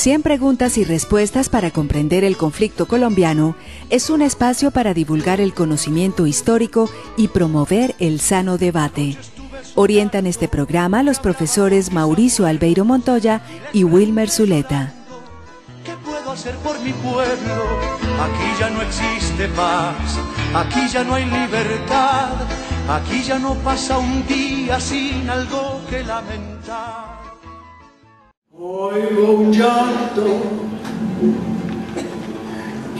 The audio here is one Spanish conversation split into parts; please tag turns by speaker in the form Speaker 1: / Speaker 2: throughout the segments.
Speaker 1: 100 preguntas y respuestas para comprender el conflicto colombiano es un espacio para divulgar el conocimiento histórico y promover el sano debate. Orientan este programa los profesores Mauricio Albeiro Montoya y Wilmer Zuleta.
Speaker 2: ¿Qué puedo hacer por mi pueblo? Aquí ya no existe paz, aquí ya no hay libertad, aquí ya no pasa un día sin algo que lamentar.
Speaker 3: Oigo un llanto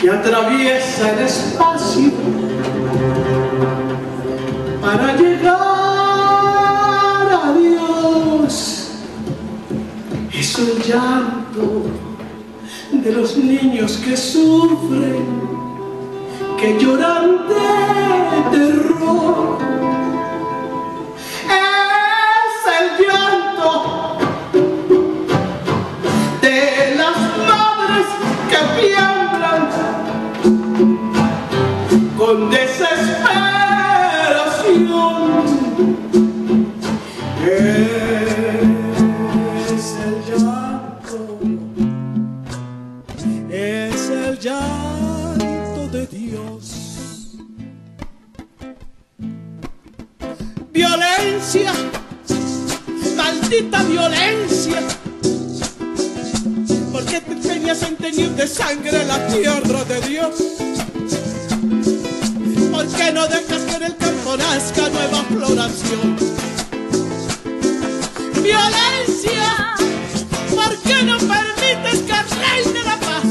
Speaker 3: que atraviesa el espacio para llegar a Dios. Es el llanto de los niños que sufren, que lloran de terror. Es el llanto de las madres que tiemblan con desesperación. Es el llanto de Dios. Violencia, maldita violencia. ¿Por qué te empeñas en teñir de sangre la tierra de Dios? ¿Por qué no dejas que en el campo nazca nueva floración? Violencia, ¿por qué no permites que reine la paz?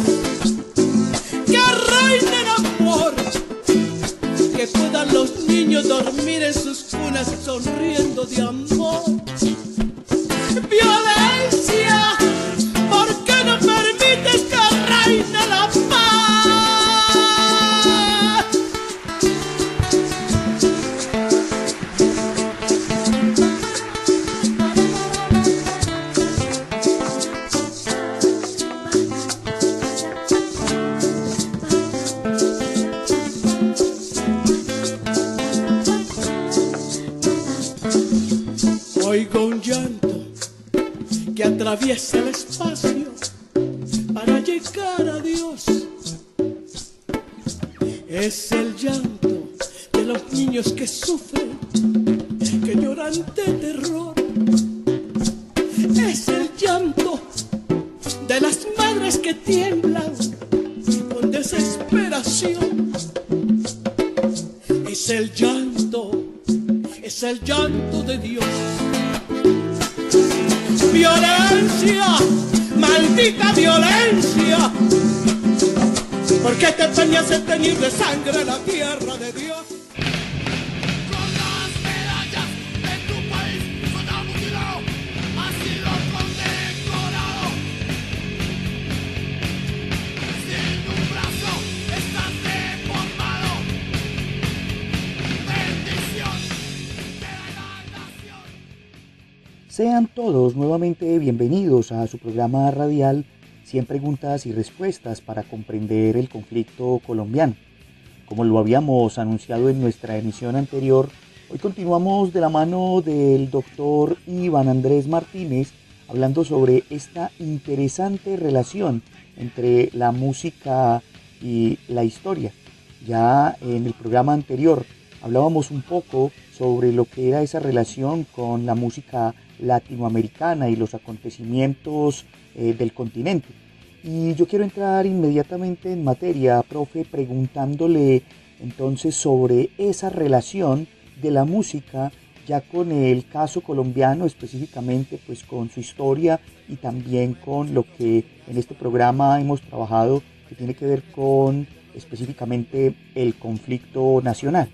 Speaker 3: Que reine el amor, que puedan los niños dormir en sus cunas sonriendo de amor. Violencia, ¿por qué no permites que reine la paz? Oigo un llanto que atraviesa el espacio para llegar a Dios. Es el llanto de los niños que sufren, que lloran de terror. Es el llanto de las madres que tiemblan con desesperación. Es el llanto de Dios. Violencia, maldita violencia. ¿Por qué te empeñas en teñir de sangre la tierra de Dios?
Speaker 4: Con las medallas de tu país, soldado mutilado, has sido condecorado. Sin un brazo estás deformado. Bendición de la nación.
Speaker 5: Sean todos nuevamente bienvenidos a su programa radial 100 preguntas y respuestas para comprender el conflicto colombiano. Como lo habíamos anunciado en nuestra emisión anterior, hoy continuamos de la mano del doctor Iván Andrés Martínez hablando sobre esta interesante relación entre la música y la historia. Ya en el programa anterior hablábamos un poco sobre lo que era esa relación con la música latinoamericana y los acontecimientos del continente. Y yo quiero entrar inmediatamente en materia, profe, preguntándole entonces sobre esa relación de la música ya con el caso colombiano, específicamente pues con su historia y también con lo que en este programa hemos trabajado que tiene que ver con específicamente el conflicto nacional.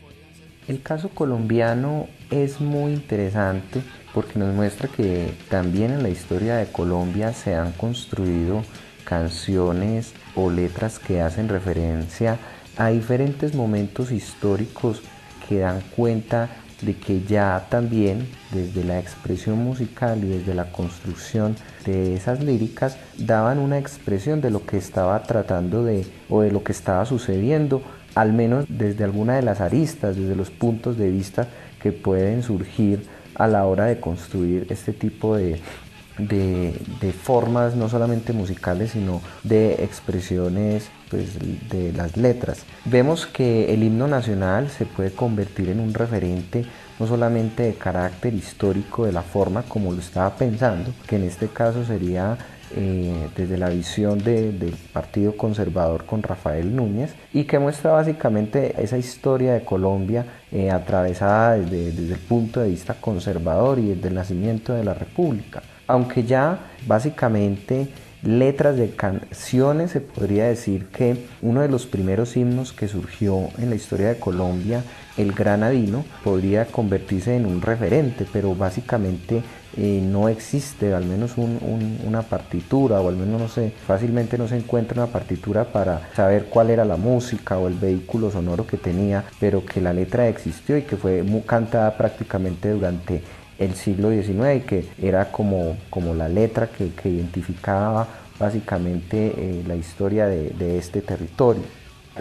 Speaker 6: El caso colombiano es muy interesante porque nos muestra que también en la historia de Colombia se han construido canciones o letras que hacen referencia a diferentes momentos históricos que dan cuenta de que ya también desde la expresión musical y desde la construcción de esas líricas daban una expresión de lo que estaba tratando de o de lo que estaba sucediendo, al menos desde alguna de las aristas, desde los puntos de vista que pueden surgir a la hora de construir este tipo de de formas no solamente musicales, sino de expresiones pues, de las letras. Vemos que el himno nacional se puede convertir en un referente no solamente de carácter histórico de la forma como lo estaba pensando, que en este caso sería desde la visión del Partido Conservador con Rafael Núñez, y que muestra básicamente esa historia de Colombia atravesada desde el punto de vista conservador y desde el nacimiento de la República. Aunque ya básicamente letras de canciones, se podría decir que uno de los primeros himnos que surgió en la historia de Colombia, el Granadino, podría convertirse en un referente, pero básicamente no existe al menos una partitura, o al menos no sé, fácilmente no se encuentra una partitura para saber cuál era la música o el vehículo sonoro que tenía, pero que la letra existió y que fue muy cantada prácticamente durante el siglo XIX, y que era como la letra que identificaba básicamente la historia de este territorio.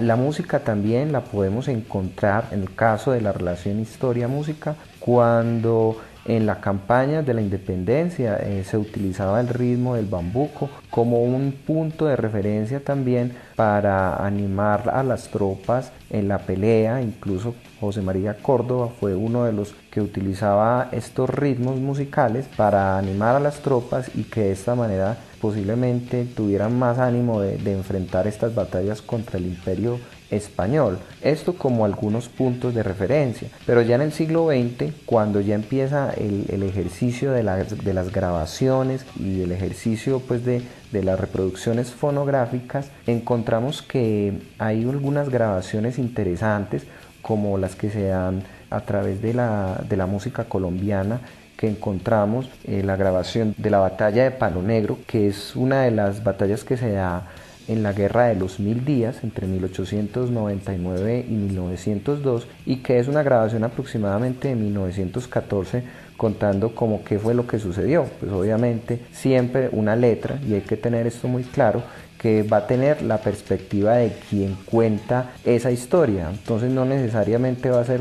Speaker 6: La música también la podemos encontrar en el caso de la relación historia-música, cuando en la campaña de la independencia se utilizaba el ritmo del bambuco como un punto de referencia también para animar a las tropas en la pelea. Incluso José María Córdoba fue uno de los que utilizaba estos ritmos musicales para animar a las tropas, y que de esta manera posiblemente tuvieran más ánimo de enfrentar estas batallas contra el Imperio español. Esto como algunos puntos de referencia, pero ya en el siglo XX, cuando ya empieza el ejercicio de las grabaciones y el ejercicio pues de las reproducciones fonográficas, encontramos que hay algunas grabaciones interesantes, como las que se dan a través de la música colombiana, que encontramos la grabación de la batalla de Palo Negro, que es una de las batallas que se da en la Guerra de los 1000 días, entre 1899 y 1902, y que es una grabación aproximadamente de 1914, contando como qué fue lo que sucedió. Pues obviamente siempre una letra, y hay que tener esto muy claro, que va a tener la perspectiva de quien cuenta esa historia. Entonces no necesariamente va a ser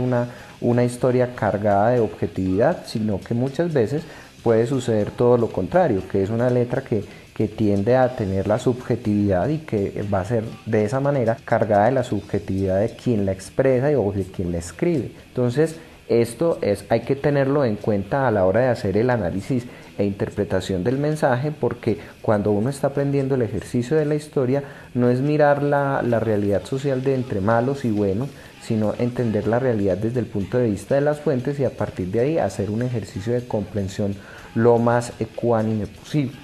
Speaker 6: una historia cargada de objetividad, sino que muchas veces puede suceder todo lo contrario, que es una letra que tiende a tener la subjetividad, y que va a ser de esa manera cargada de la subjetividad de quien la expresa o de quien la escribe. Entonces esto hay que tenerlo en cuenta a la hora de hacer el análisis e interpretación del mensaje, porque cuando uno está aprendiendo el ejercicio de la historia, no es mirar la realidad social de entre malos y buenos, sino entender la realidad desde el punto de vista de las fuentes, y a partir de ahí hacer un ejercicio de comprensión lo más ecuánime posible.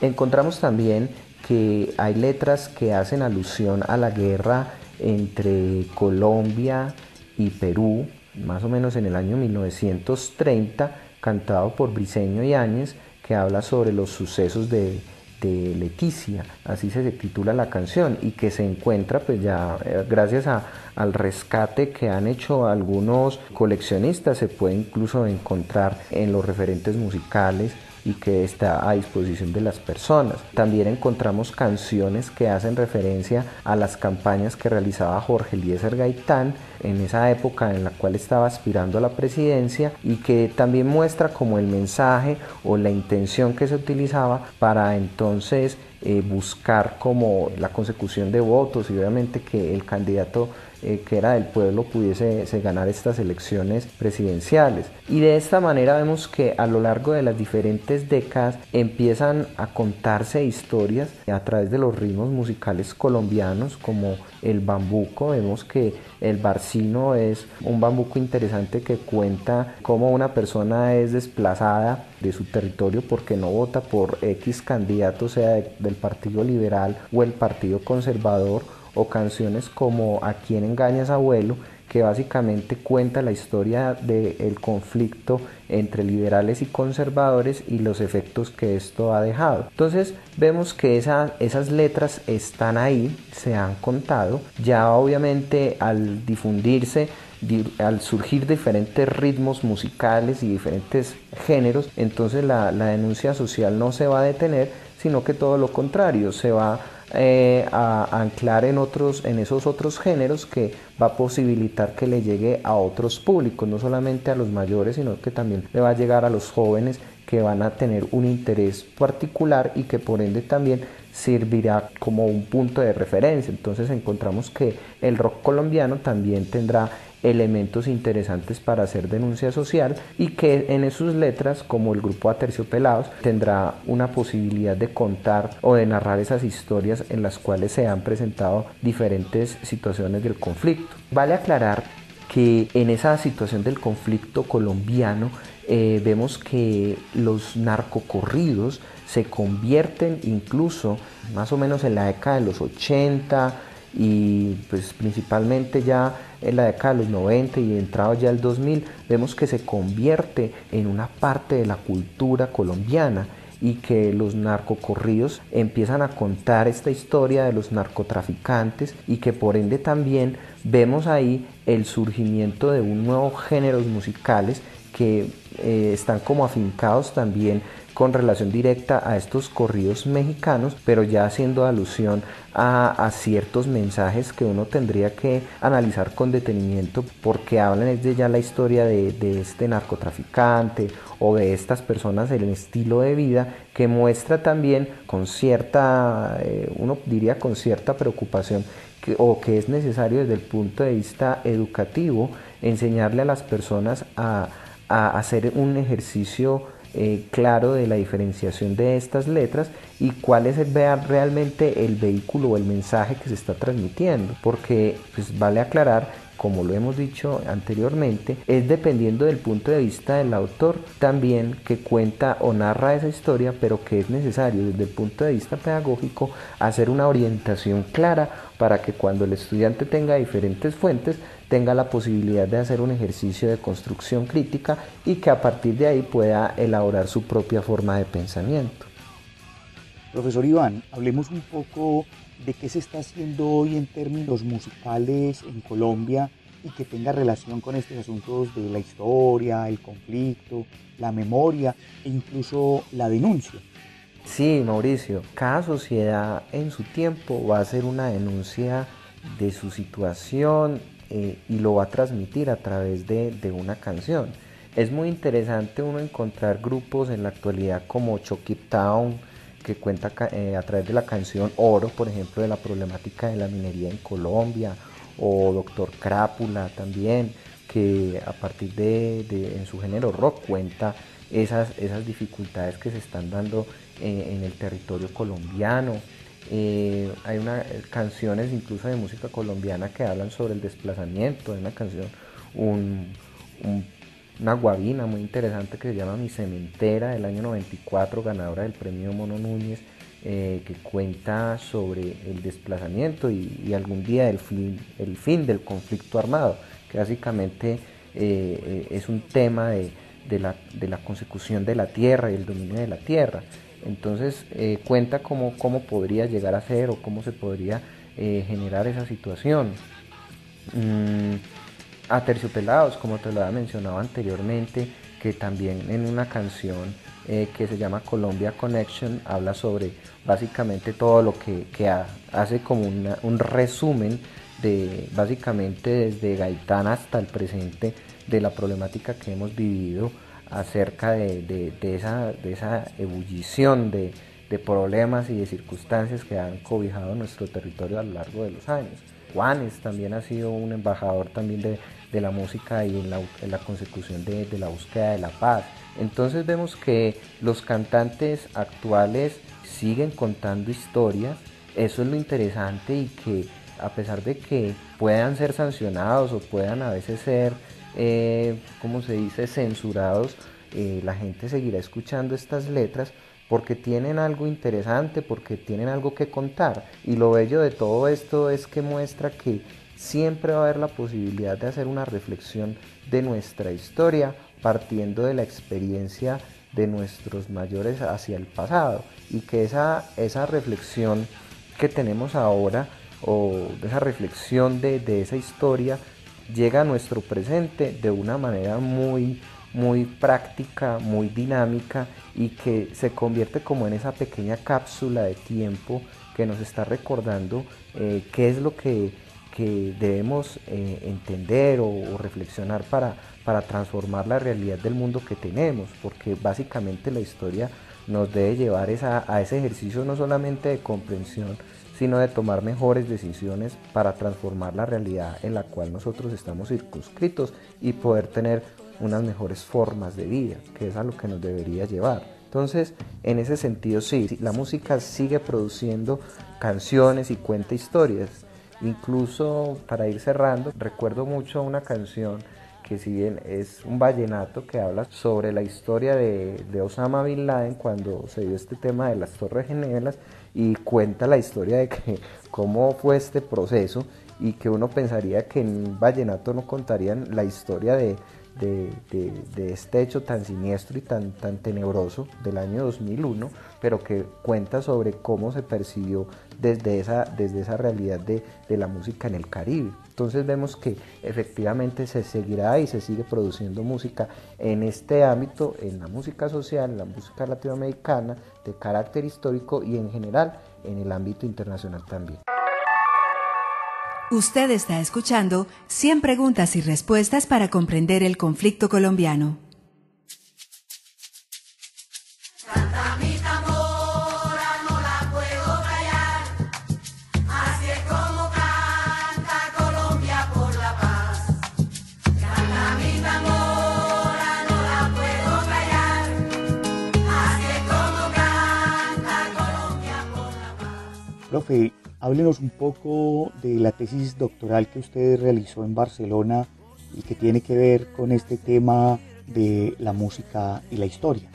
Speaker 6: Encontramos también que hay letras que hacen alusión a la guerra entre Colombia y Perú, más o menos en el año 1930, cantado por Briceño Yáñez, que habla sobre los sucesos de Leticia, así se titula la canción, y que se encuentra pues ya gracias al rescate que han hecho algunos coleccionistas, se puede incluso encontrar en los referentes musicales, y que está a disposición de las personas. También encontramos canciones que hacen referencia a las campañas que realizaba Jorge Eliezer Gaitán en esa época en la cual estaba aspirando a la presidencia, y que también muestra como el mensaje o la intención que se utilizaba para entonces buscar como la consecución de votos, y obviamente que el candidato que era del pueblo pudiese ganar estas elecciones presidenciales. Y de esta manera vemos que a lo largo de las diferentes décadas empiezan a contarse historias a través de los ritmos musicales colombianos, como el bambuco. Vemos que el barcino es un bambuco interesante que cuenta cómo una persona es desplazada de su territorio porque no vota por X candidato, sea del Partido Liberal o el Partido Conservador, o canciones como A quién engañas abuelo, que básicamente cuenta la historia del conflicto entre liberales y conservadores y los efectos que esto ha dejado. Entonces vemos que esas letras están ahí, se han contado, ya obviamente al difundirse, al surgir diferentes ritmos musicales y diferentes géneros, entonces la denuncia social no se va a detener, sino que todo lo contrario, se va a anclar en esos otros géneros, que va a posibilitar que le llegue a otros públicos, no solamente a los mayores, sino que también le va a llegar a los jóvenes que van a tener un interés particular y que por ende también servirá como un punto de referencia. Entonces encontramos que el rock colombiano también tendrá elementos interesantes para hacer denuncia social y que en sus letras, como el grupo Aterciopelados, tendrá una posibilidad de contar o de narrar esas historias en las cuales se han presentado diferentes situaciones del conflicto. Vale aclarar que en esa situación del conflicto colombiano vemos que los narcocorridos se convierten incluso más o menos en la década de los 80 y pues principalmente ya en la década de los 90 y entrado ya el 2000, vemos que se convierte en una parte de la cultura colombiana y que los narcocorridos empiezan a contar esta historia de los narcotraficantes y que por ende también vemos ahí el surgimiento de un nuevo géneros musicales que están como afincados también con relación directa a estos corridos mexicanos, pero ya haciendo alusión a ciertos mensajes que uno tendría que analizar con detenimiento porque hablan de ya la historia de este narcotraficante o de estas personas, el estilo de vida que muestra también con cierta, uno diría con cierta preocupación que es necesario desde el punto de vista educativo enseñarle a las personas a hacer un ejercicio claro de la diferenciación de estas letras y cuál es realmente el vehículo o el mensaje que se está transmitiendo, porque pues vale aclarar, como lo hemos dicho anteriormente, es dependiendo del punto de vista del autor también que cuenta o narra esa historia, pero que es necesario desde el punto de vista pedagógico hacer una orientación clara para que cuando el estudiante tenga diferentes fuentes tenga la posibilidad de hacer un ejercicio de construcción crítica y que a partir de ahí pueda elaborar su propia forma de pensamiento.
Speaker 5: Profesor Iván, hablemos un poco de qué se está haciendo hoy en términos musicales en Colombia y que tenga relación con estos asuntos de la historia, el conflicto, la memoria e incluso la denuncia.
Speaker 6: Sí, Mauricio, cada sociedad en su tiempo va a hacer una denuncia de su situación y lo va a transmitir a través de una canción. Es muy interesante uno encontrar grupos en la actualidad como Chucky Town, que cuenta a través de la canción Oro, por ejemplo, de la problemática de la minería en Colombia, o Doctor Crápula también, que a partir en su género rock cuenta esas dificultades que se están dando en el territorio colombiano. Hay canciones incluso de música colombiana que hablan sobre el desplazamiento. Hay una canción, una guabina muy interesante que se llama Mi Cementera del año 94, ganadora del premio Mono Núñez, que cuenta sobre el desplazamiento y algún día el fin del conflicto armado, que básicamente es un tema de la consecución de la tierra y el dominio de la tierra. Entonces cuenta cómo podría llegar a ser o cómo se podría generar esa situación. Aterciopelados, como te lo había mencionado anteriormente, que también en una canción que se llama Colombia Connection habla sobre básicamente todo lo que hace como un resumen de básicamente desde Gaitán hasta el presente de la problemática que hemos vivido acerca de esa ebullición de problemas y de circunstancias que han cobijado nuestro territorio a lo largo de los años. Juanes también ha sido un embajador también de la música y en la consecución de la búsqueda de la paz. Entonces vemos que los cantantes actuales siguen contando historias, eso es lo interesante, y que a pesar de que puedan ser sancionados o puedan a veces ser, ¿cómo se dice?, censurados, la gente seguirá escuchando estas letras porque tienen algo interesante, porque tienen algo que contar. Y lo bello de todo esto es que muestra que siempre va a haber la posibilidad de hacer una reflexión de nuestra historia partiendo de la experiencia de nuestros mayores hacia el pasado, y que esa reflexión que tenemos ahora, o esa reflexión de esa historia, llega a nuestro presente de una manera muy práctica, muy dinámica, y que se convierte como en esa pequeña cápsula de tiempo que nos está recordando qué es lo que que debemos entender o reflexionar para transformar la realidad del mundo que tenemos, porque básicamente la historia nos debe llevar a ese ejercicio no solamente de comprensión, sino de tomar mejores decisiones para transformar la realidad en la cual nosotros estamos circunscritos y poder tener unas mejores formas de vida, que es a lo que nos debería llevar. Entonces, en ese sentido sí, la música sigue produciendo canciones y cuenta historias. Incluso, para ir cerrando, recuerdo mucho una canción que, si bien es un vallenato que habla sobre la historia de Osama Bin Laden cuando se dio este tema de las Torres Gemelas, y cuenta la historia de que cómo fue este proceso, y que uno pensaría que en un vallenato no contarían la historia de este hecho tan siniestro y tan tenebroso del año 2001, pero que cuenta sobre cómo se percibió desde esa realidad de la música en el Caribe. Entonces vemos que efectivamente se seguirá y se sigue produciendo música en este ámbito, en la música social, en la música latinoamericana de carácter histórico y en general en el ámbito internacional también.
Speaker 1: Usted está escuchando 100 preguntas y respuestas para comprender el conflicto colombiano.
Speaker 7: Canta mi tambora, no la puedo callar. Así es como canta Colombia por la paz. Canta mi tambora, no la puedo callar. Así es como canta Colombia por la paz.
Speaker 5: Profe, háblenos un poco de la tesis doctoral que usted realizó en Barcelona y que tiene que ver con este tema de la música y la historia.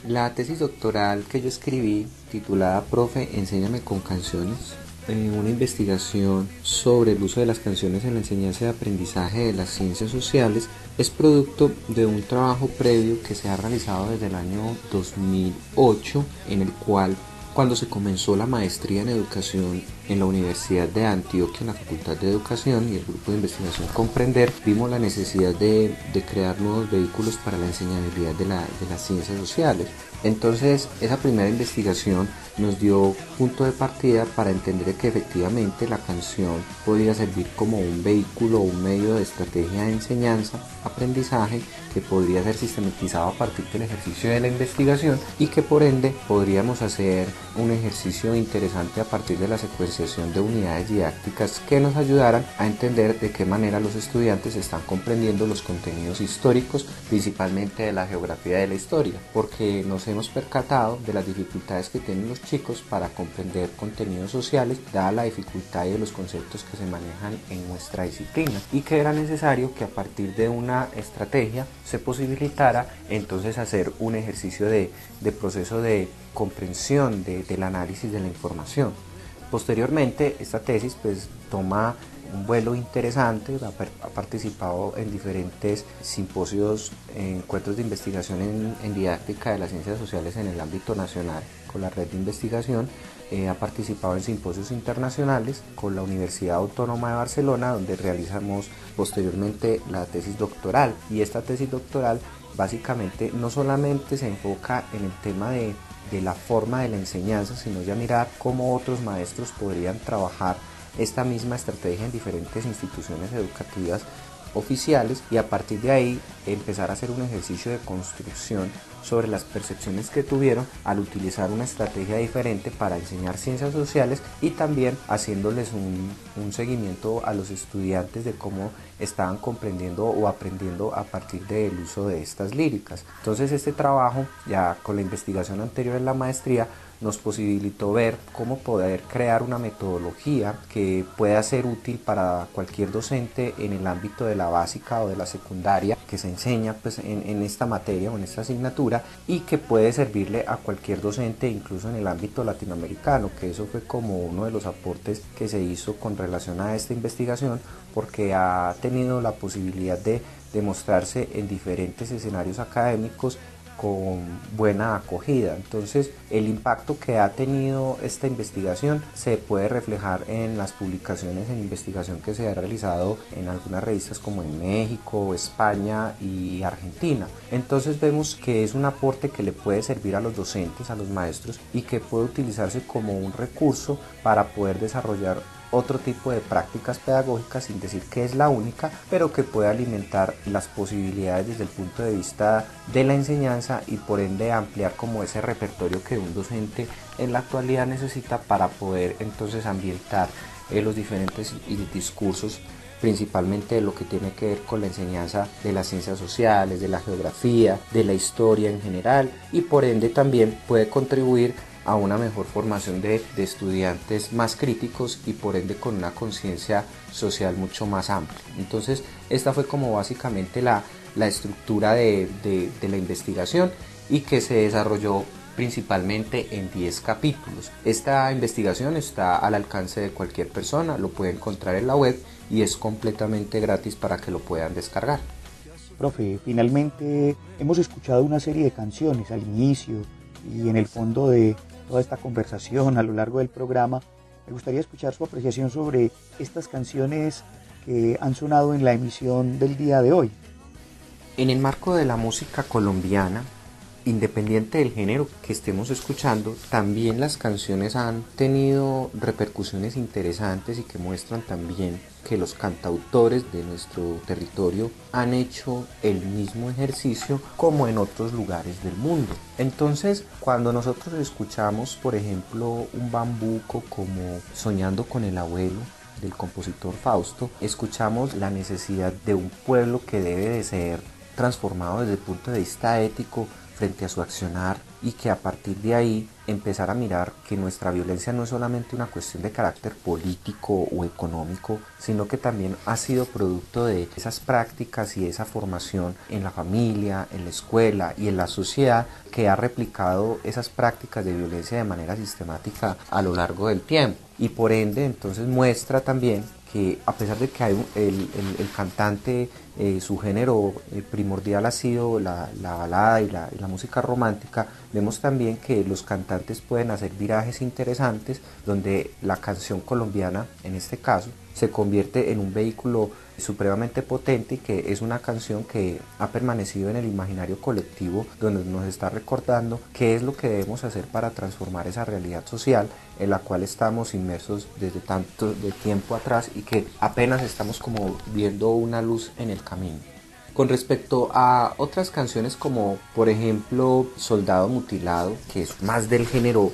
Speaker 6: La tesis doctoral que yo escribí, titulada Profe, enséñame con canciones, una investigación sobre el uso de las canciones en la enseñanza y aprendizaje de las ciencias sociales, es producto de un trabajo previo que se ha realizado desde el año 2008, en el cual, cuando se comenzó la maestría en educación en la Universidad de Antioquia, en la Facultad de Educación y el grupo de investigación Comprender, vimos la necesidad de crear nuevos vehículos para la enseñabilidad de las ciencias sociales. Entonces, esa primera investigación nos dio punto de partida para entender que efectivamente la canción podía servir como un vehículo o un medio de estrategia de enseñanza, aprendizaje, que podría ser sistematizado a partir del ejercicio de la investigación, y que por ende podríamos hacer un ejercicio interesante a partir de la secuenciación de unidades didácticas que nos ayudaran a entender de qué manera los estudiantes están comprendiendo los contenidos históricos, principalmente de la geografía de la historia, porque nos hemos percatado de las dificultades que tienen los chicos para comprender contenidos sociales, dada la dificultad de los conceptos que se manejan en nuestra disciplina, y que era necesario que a partir de una estrategia se posibilitara entonces hacer un ejercicio de proceso de comprensión del análisis de la información. Posteriormente, esta tesis pues toma un vuelo interesante, ha participado en diferentes simposios, encuentros de investigación en didáctica de las ciencias sociales en el ámbito nacional con la red de investigación, ha participado en simposios internacionales con la Universidad Autónoma de Barcelona, donde realizamos posteriormente la tesis doctoral. Y esta tesis doctoral básicamente no solamente se enfoca en el tema de la forma de la enseñanza, sino ya mirar cómo otros maestros podrían trabajar esta misma estrategia en diferentes instituciones educativas oficiales, y a partir de ahí empezar a hacer un ejercicio de construcción sobre las percepciones que tuvieron al utilizar una estrategia diferente para enseñar ciencias sociales, y también haciéndoles un seguimiento a los estudiantes de cómo estaban comprendiendo o aprendiendo a partir del uso de estas líricas. Entonces este trabajo, ya con la investigación anterior en la maestría, nos posibilitó ver cómo poder crear una metodología que pueda ser útil para cualquier docente en el ámbito de la básica o de la secundaria que se enseña pues, en esta materia o en esta asignatura, y que puede servirle a cualquier docente incluso en el ámbito latinoamericano, que eso fue como uno de los aportes que se hizo con relación a esta investigación, porque ha tenido la posibilidad de mostrarse en diferentes escenarios académicos con buena acogida. Entonces el impacto que ha tenido esta investigación se puede reflejar en las publicaciones en investigación que se ha realizado en algunas revistas como en México, España y Argentina. Entonces vemos que es un aporte que le puede servir a los docentes, a los maestros, y que puede utilizarse como un recurso para poder desarrollar otro tipo de prácticas pedagógicas, sin decir que es la única, pero que puede alimentar las posibilidades desde el punto de vista de la enseñanza y por ende ampliar como ese repertorio que un docente en la actualidad necesita para poder entonces ambientar los diferentes discursos, principalmente de lo que tiene que ver con la enseñanza de las ciencias sociales, de la geografía, de la historia en general, y por ende también puede contribuir a una mejor formación de estudiantes más críticos y por ende con una conciencia social mucho más amplia. Entonces esta fue como básicamente la estructura de la investigación, y que se desarrolló principalmente en 10 capítulos. Esta investigación está al alcance de cualquier persona, lo puede encontrar en la web y es completamente gratis para que lo puedan descargar.
Speaker 5: Profe, finalmente hemos escuchado una serie de canciones al inicio y en el fondo de toda esta conversación a lo largo del programa. Me gustaría escuchar su apreciación sobre estas canciones que han sonado en la emisión del día de hoy.
Speaker 6: En el marco de la música colombiana, independiente del género que estemos escuchando, también las canciones han tenido repercusiones interesantes y que muestran también que los cantautores de nuestro territorio han hecho el mismo ejercicio como en otros lugares del mundo. Entonces, cuando nosotros escuchamos, por ejemplo, un bambuco como Soñando con el abuelo, del compositor Fausto, escuchamos la necesidad de un pueblo que debe de ser transformado desde el punto de vista ético frente a su accionar, y que a partir de ahí empezar a mirar que nuestra violencia no es solamente una cuestión de carácter político o económico, sino que también ha sido producto de esas prácticas y esa formación en la familia, en la escuela y en la sociedad, que ha replicado esas prácticas de violencia de manera sistemática a lo largo del tiempo, y por ende entonces muestra también que a pesar de que hay el cantante, su género primordial ha sido la balada y la música romántica, vemos también que los cantantes pueden hacer virajes interesantes donde la canción colombiana, en este caso, se convierte en un vehículo supremamente potente, y que es una canción que ha permanecido en el imaginario colectivo, donde nos está recordando qué es lo que debemos hacer para transformar esa realidad social en la cual estamos inmersos desde tanto de tiempo atrás y que apenas estamos como viendo una luz en el camino. Con respecto a otras canciones como por ejemplo Soldado Mutilado, que es más del género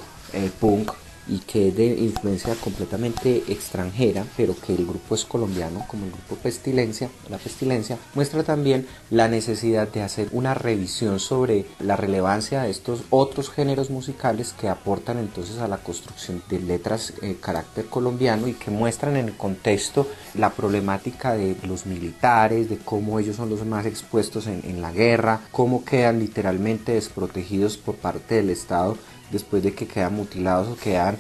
Speaker 6: punk y que es de influencia completamente extranjera, pero que el grupo es colombiano, como el grupo Pestilencia, La Pestilencia, muestra también la necesidad de hacer una revisión sobre la relevancia de estos otros géneros musicales que aportan entonces a la construcción de letras carácter colombiano, y que muestran en el contexto la problemática de los militares, de cómo ellos son los más expuestos en la guerra, cómo quedan literalmente desprotegidos por parte del Estado después de que quedan mutilados o quedan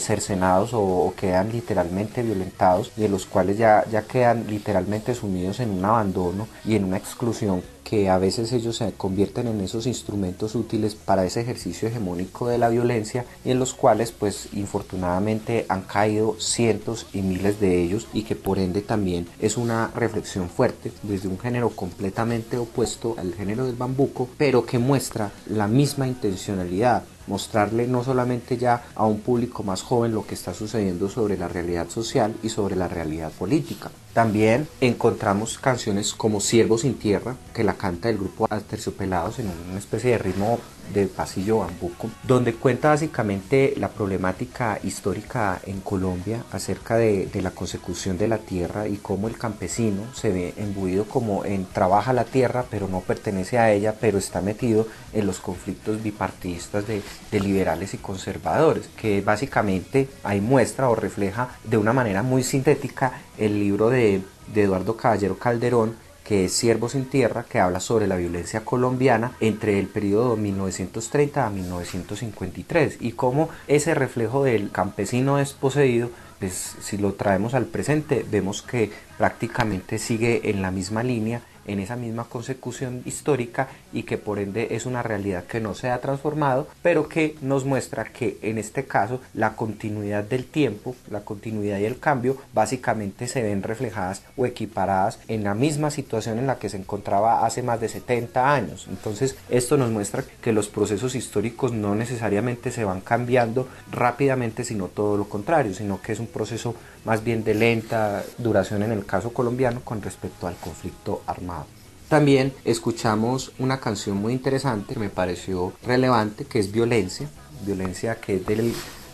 Speaker 6: cercenados o quedan literalmente violentados, de los cuales ya quedan literalmente sumidos en un abandono y en una exclusión, que a veces ellos se convierten en esos instrumentos útiles para ese ejercicio hegemónico de la violencia, y en los cuales pues infortunadamente han caído cientos y miles de ellos, y que por ende también es una reflexión fuerte desde un género completamente opuesto al género del bambuco, pero que muestra la misma intencionalidad, mostrarle no solamente ya a un público más joven lo que está sucediendo sobre la realidad social y sobre la realidad política. También encontramos canciones como Siervo sin Tierra, que la canta el grupo Aterciopelados en una especie de ritmo de pasillo bambuco, donde cuenta básicamente la problemática histórica en Colombia acerca de la consecución de la tierra y cómo el campesino se ve imbuido como en trabaja la tierra pero no pertenece a ella, pero está metido en los conflictos bipartidistas de liberales y conservadores, que básicamente ahí muestra o refleja de una manera muy sintética el libro de Eduardo Caballero Calderón, que es Siervo sin Tierra, que habla sobre la violencia colombiana entre el periodo 1930 a 1953, y cómo ese reflejo del campesino desposeído, pues si lo traemos al presente, vemos que prácticamente sigue en la misma línea en esa misma consecución histórica y que por ende es una realidad que no se ha transformado, pero que nos muestra que en este caso la continuidad del tiempo, la continuidad y el cambio básicamente se ven reflejadas o equiparadas en la misma situación en la que se encontraba hace más de 70 años. Entonces esto nos muestra que los procesos históricos no necesariamente se van cambiando rápidamente, sino todo lo contrario, sino que es un proceso más bien de lenta duración en el caso colombiano con respecto al conflicto armado. También escuchamos una canción muy interesante que me pareció relevante, que es Violencia que es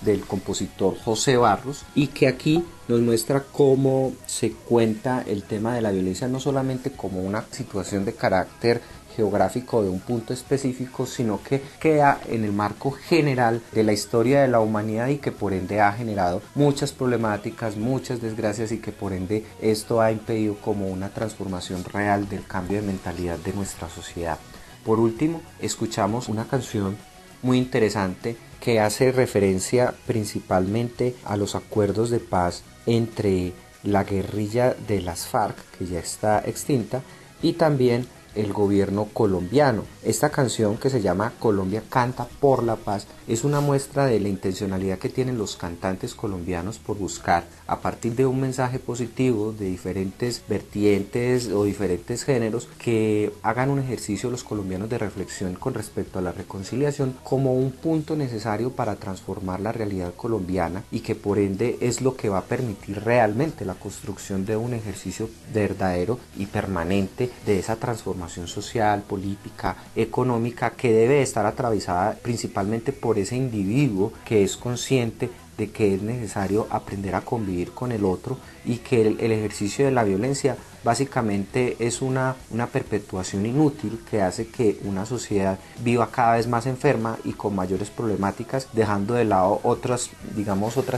Speaker 6: del compositor José Barros, y que aquí nos muestra cómo se cuenta el tema de la violencia no solamente como una situación de carácter geográfico de un punto específico, sino que queda en el marco general de la historia de la humanidad y que por ende ha generado muchas problemáticas, muchas desgracias, y que por ende esto ha impedido como una transformación real del cambio de mentalidad de nuestra sociedad. Por último, escuchamos una canción muy interesante que hace referencia principalmente a los acuerdos de paz entre la guerrilla de las FARC, que ya está extinta, y también el gobierno colombiano. Esta canción, que se llama Colombia canta por la paz, es una muestra de la intencionalidad que tienen los cantantes colombianos por buscar, a partir de un mensaje positivo de diferentes vertientes o diferentes géneros, que hagan un ejercicio los colombianos de reflexión con respecto a la reconciliación como un punto necesario para transformar la realidad colombiana, y que por ende es lo que va a permitir realmente la construcción de un ejercicio verdadero y permanente de esa transformación social, política, económica, que debe estar atravesada principalmente por ese individuo que es consciente de que es necesario aprender a convivir con el otro, y que el ejercicio de la violencia básicamente es una perpetuación inútil que hace que una sociedad viva cada vez más enferma y con mayores problemáticas, dejando de lado otras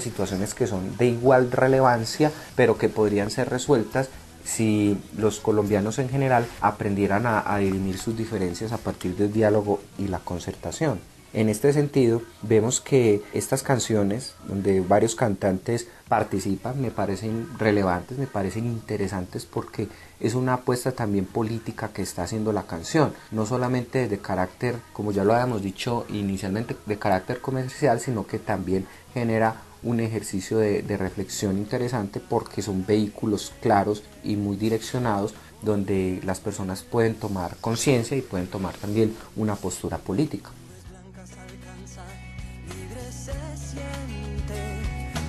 Speaker 6: situaciones que son de igual relevancia, pero que podrían ser resueltas si los colombianos en general aprendieran a dirimir sus diferencias a partir del diálogo y la concertación. En este sentido, vemos que estas canciones, donde varios cantantes participan, me parecen relevantes, me parecen interesantes, porque es una apuesta también política que está haciendo la canción, no solamente de carácter, como ya lo habíamos dicho inicialmente, de carácter comercial, sino que también genera un ejercicio de reflexión interesante, porque son vehículos claros y muy direccionados donde las personas pueden tomar conciencia y pueden tomar también una postura política.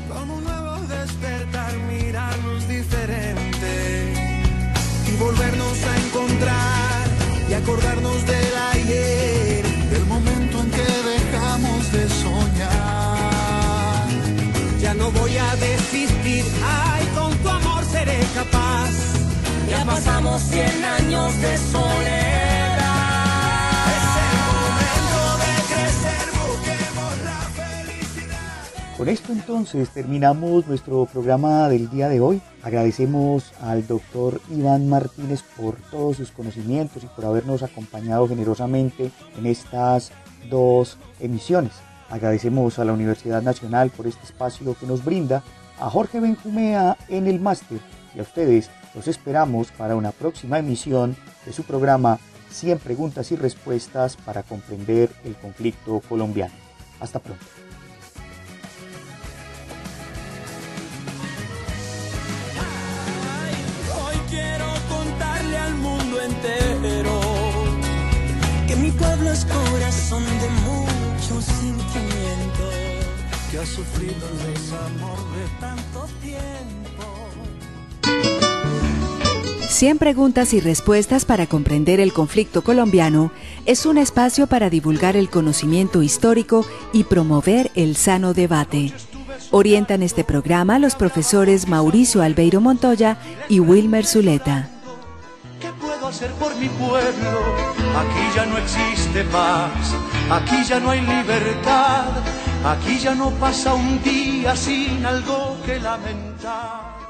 Speaker 2: Como un nuevo despertar, mirarnos diferente y volvernos a encontrar y acordarnos del ayer, del momento en que dejamos de soñar. Ya no voy a desistir, ay, con tu amor seré capaz. Ya pasamos 100 años de soledad.
Speaker 5: Con esto entonces terminamos nuestro programa del día de hoy. Agradecemos al doctor Iván Martínez por todos sus conocimientos y por habernos acompañado generosamente en estas 2 emisiones. Agradecemos a la Universidad Nacional por este espacio que nos brinda, a Jorge Benjumea en el máster, y a ustedes los esperamos para una próxima emisión de su programa 100 preguntas y respuestas para comprender el conflicto colombiano. Hasta pronto.
Speaker 3: Que mi pueblo es corazón de mucho sentimiento,
Speaker 2: que ha sufrido el desamor de tanto tiempo.
Speaker 1: 100 preguntas y respuestas para comprender el conflicto colombiano es un espacio para divulgar el conocimiento histórico y promover el sano debate. Orientan este programa los profesores Mauricio Albeiro Montoya y Wilmer Zuleta.
Speaker 2: Hacer por mi pueblo, aquí ya no existe paz, aquí ya no hay libertad, aquí ya no pasa un día sin algo que lamentar.